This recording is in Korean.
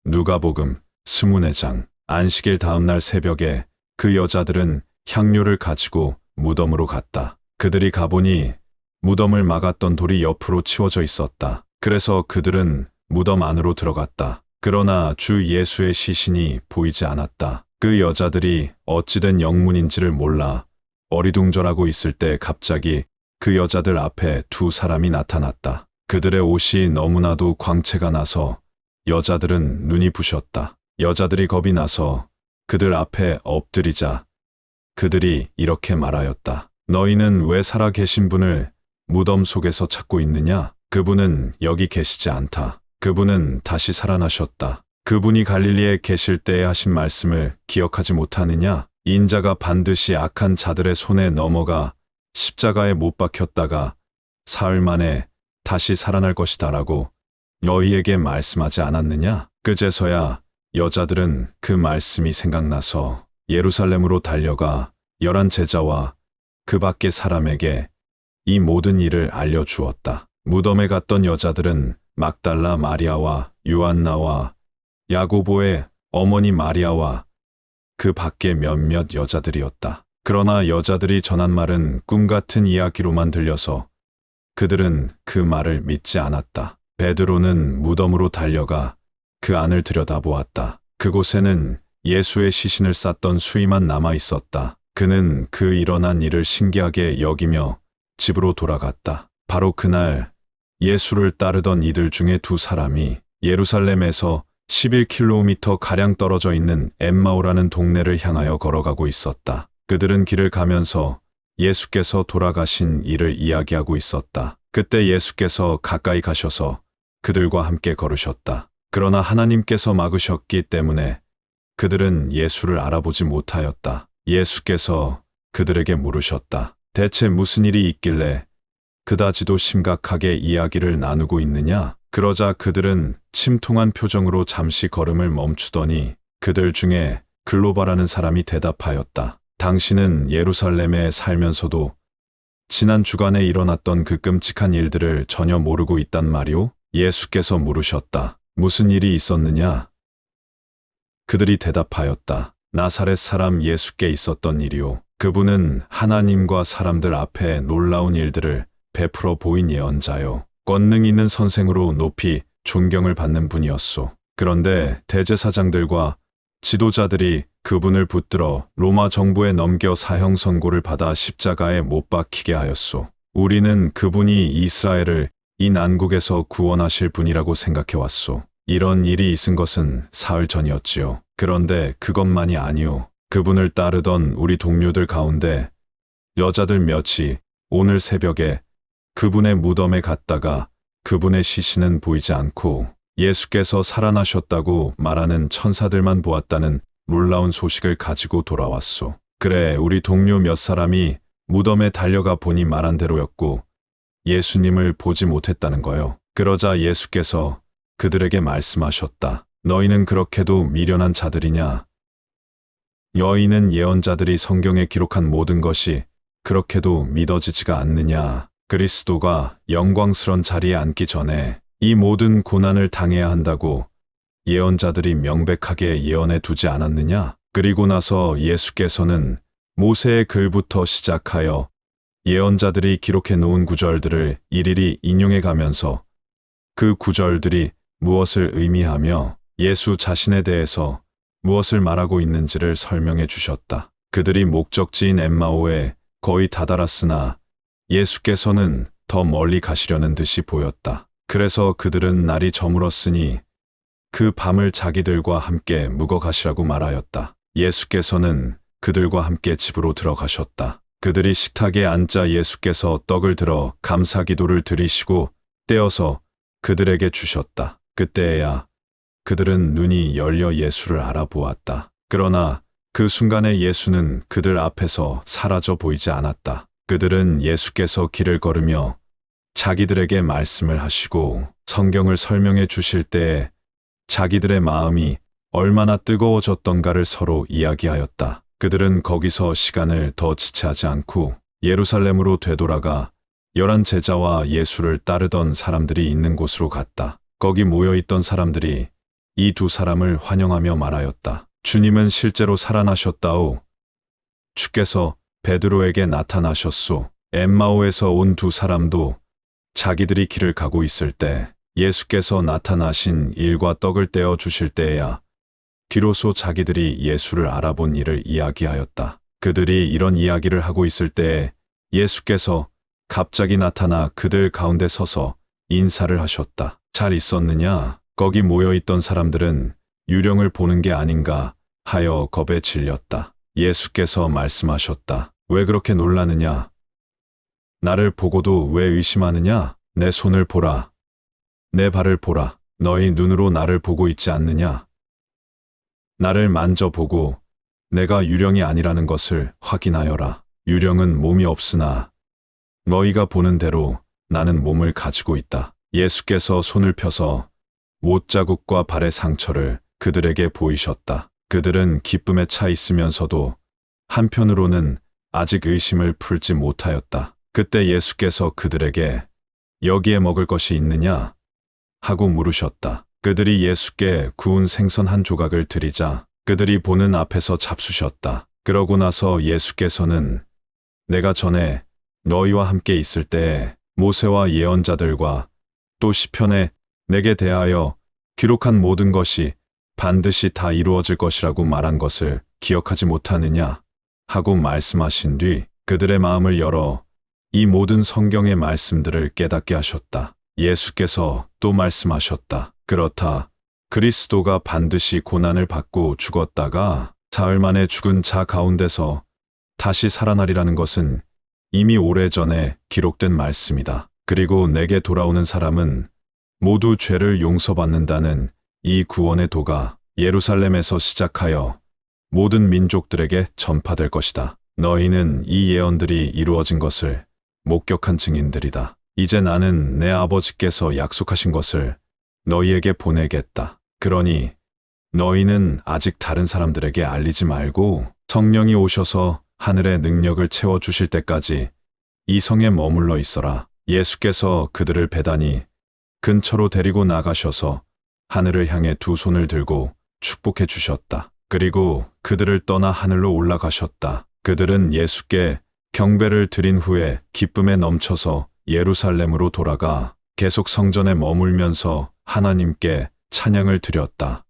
누가복음 24장. 안식일 다음날 새벽에 그 여자들은 향료를 가지고 무덤으로 갔다. 그들이 가보니 무덤을 막았던 돌이 옆으로 치워져 있었다. 그래서 그들은 무덤 안으로 들어갔다. 그러나 주 예수의 시신이 보이지 않았다. 그 여자들이 어찌된 영문인지를 몰라 어리둥절하고 있을 때 갑자기 그 여자들 앞에 두 사람이 나타났다. 그들의 옷이 너무나도 광채가 나서 여자들은 눈이 부셨다. 여자들이 겁이 나서 그들 앞에 엎드리자 그들이 이렇게 말하였다. 너희는 왜 살아계신 분을 무덤 속에서 찾고 있느냐? 그분은 여기 계시지 않다. 그분은 다시 살아나셨다. 그분이 갈릴리에 계실 때에 하신 말씀을 기억하지 못하느냐? 인자가 반드시 악한 자들의 손에 넘어가 십자가에 못 박혔다가 사흘 만에 다시 살아날 것이다라고 너희에게 말씀하지 않았느냐? 그제서야 여자들은 그 말씀이 생각나서 예루살렘으로 달려가 11 제자와 그 밖의 사람에게 이 모든 일을 알려주었다. 무덤에 갔던 여자들은 막달라 마리아와 요한나와 야고보의 어머니 마리아와 그 밖의 몇몇 여자들이었다. 그러나 여자들이 전한 말은 꿈 같은 이야기로만 들려서 그들은 그 말을 믿지 않았다. 베드로는 무덤으로 달려가 그 안을 들여다보았다. 그곳에는 예수의 시신을 쌌던 수위만 남아 있었다. 그는 그 일어난 일을 신기하게 여기며 집으로 돌아갔다. 바로 그날 예수를 따르던 이들 중에 두 사람이 예루살렘에서 11km 가량 떨어져 있는 엠마오라는 동네를 향하여 걸어가고 있었다. 그들은 길을 가면서 예수께서 돌아가신 일을 이야기하고 있었다. 그때 예수께서 가까이 가셔서 그들과 함께 걸으셨다. 그러나 하나님께서 막으셨기 때문에 그들은 예수를 알아보지 못하였다. 예수께서 그들에게 물으셨다. 대체 무슨 일이 있길래 그다지도 심각하게 이야기를 나누고 있느냐? 그러자 그들은 침통한 표정으로 잠시 걸음을 멈추더니 그들 중에 글로바라는 사람이 대답하였다. 당신은 예루살렘에 살면서도 지난 주간에 일어났던 그 끔찍한 일들을 전혀 모르고 있단 말이오? 예수께서 물으셨다. 무슨 일이 있었느냐? 그들이 대답하였다. 나사렛 사람 예수께 있었던 일이오. 그분은 하나님과 사람들 앞에 놀라운 일들을 베풀어 보인 예언자요. 권능 있는 선생으로 높이 존경을 받는 분이었소. 그런데 대제사장들과 지도자들이 그분을 붙들어 로마 정부에 넘겨 사형 선고를 받아 십자가에 못 박히게 하였소. 우리는 그분이 이스라엘을 이 난국에서 구원하실 분이라고 생각해 왔소. 이런 일이 있은 것은 사흘 전이었지요. 그런데 그것만이 아니오. 그분을 따르던 우리 동료들 가운데 여자들 몇이 오늘 새벽에 그분의 무덤에 갔다가 그분의 시신은 보이지 않고 예수께서 살아나셨다고 말하는 천사들만 보았다는 놀라운 소식을 가지고 돌아왔소. 그래, 우리 동료 몇 사람이 무덤에 달려가 보니 말한 대로였고 예수님을 보지 못했다는 거요. 그러자 예수께서 그들에게 말씀하셨다. 너희는 그렇게도 미련한 자들이냐? 너희는 예언자들이 성경에 기록한 모든 것이 그렇게도 믿어지지가 않느냐? 그리스도가 영광스런 자리에 앉기 전에 이 모든 고난을 당해야 한다고 예언자들이 명백하게 예언해 두지 않았느냐? 그리고 나서 예수께서는 모세의 글부터 시작하여 예언자들이 기록해 놓은 구절들을 일일이 인용해 가면서 그 구절들이 무엇을 의미하며 예수 자신에 대해서 무엇을 말하고 있는지를 설명해 주셨다. 그들이 목적지인 엠마오에 거의 다다랐으나 예수께서는 더 멀리 가시려는 듯이 보였다. 그래서 그들은 날이 저물었으니 그 밤을 자기들과 함께 묵어 가시라고 말하였다. 예수께서는 그들과 함께 집으로 들어가셨다. 그들이 식탁에 앉자 예수께서 떡을 들어 감사기도를 드리시고 떼어서 그들에게 주셨다. 그때에야 그들은 눈이 열려 예수를 알아보았다. 그러나 그 순간에 예수는 그들 앞에서 사라져 보이지 않았다. 그들은 예수께서 길을 걸으며 자기들에게 말씀을 하시고 성경을 설명해 주실 때에 자기들의 마음이 얼마나 뜨거워졌던가를 서로 이야기하였다. 그들은 거기서 시간을 더 지체하지 않고 예루살렘으로 되돌아가 11 제자와 예수를 따르던 사람들이 있는 곳으로 갔다. 거기 모여있던 사람들이 이 두 사람을 환영하며 말하였다. 주님은 실제로 살아나셨다오. 주께서 베드로에게 나타나셨소. 엠마오에서 온 두 사람도 자기들이 길을 가고 있을 때 예수께서 나타나신 일과 떡을 떼어 주실 때에야 비로소 자기들이 예수를 알아본 일을 이야기하였다. 그들이 이런 이야기를 하고 있을 때에 예수께서 갑자기 나타나 그들 가운데 서서 인사를 하셨다. 잘 있었느냐? 거기 모여있던 사람들은 유령을 보는 게 아닌가 하여 겁에 질렸다. 예수께서 말씀하셨다. 왜 그렇게 놀라느냐? 나를 보고도 왜 의심하느냐? 내 손을 보라. 내 발을 보라. 너희 눈으로 나를 보고 있지 않느냐? 나를 만져보고 내가 유령이 아니라는 것을 확인하여라. 유령은 몸이 없으나 너희가 보는 대로 나는 몸을 가지고 있다. 예수께서 손을 펴서 못자국과 발의 상처를 그들에게 보이셨다. 그들은 기쁨에 차 있으면서도 한편으로는 아직 의심을 풀지 못하였다. 그때 예수께서 그들에게 여기에 먹을 것이 있느냐? 하고 물으셨다. 그들이 예수께 구운 생선 한 조각을 드리자 그들이 보는 앞에서 잡수셨다. 그러고 나서 예수께서는 내가 전에 너희와 함께 있을 때에 모세와 예언자들과 또 시편에 내게 대하여 기록한 모든 것이 반드시 다 이루어질 것이라고 말한 것을 기억하지 못하느냐? 하고 말씀하신 뒤 그들의 마음을 열어 이 모든 성경의 말씀들을 깨닫게 하셨다. 예수께서 또 말씀하셨다. 그렇다. 그리스도가 반드시 고난을 받고 죽었다가 사흘 만에 죽은 자 가운데서 다시 살아나리라는 것은 이미 오래전에 기록된 말씀이다. 그리고 내게 돌아오는 사람은 모두 죄를 용서받는다는 이 구원의 도가 예루살렘에서 시작하여 모든 민족들에게 전파될 것이다. 너희는 이 예언들이 이루어진 것을 목격한 증인들이다. 이제 나는 내 아버지께서 약속하신 것을 너희에게 보내겠다. 그러니 너희는 아직 다른 사람들에게 알리지 말고 성령이 오셔서 하늘의 능력을 채워주실 때까지 이 성에 머물러 있어라. 예수께서 그들을 배단이 근처로 데리고 나가셔서 하늘을 향해 두 손을 들고 축복해 주셨다. 그리고 그들을 떠나 하늘로 올라가셨다. 그들은 예수께 경배를 드린 후에 기쁨에 넘쳐서 예루살렘으로 돌아가 계속 성전에 머물면서 하나님께 찬양을 드렸다.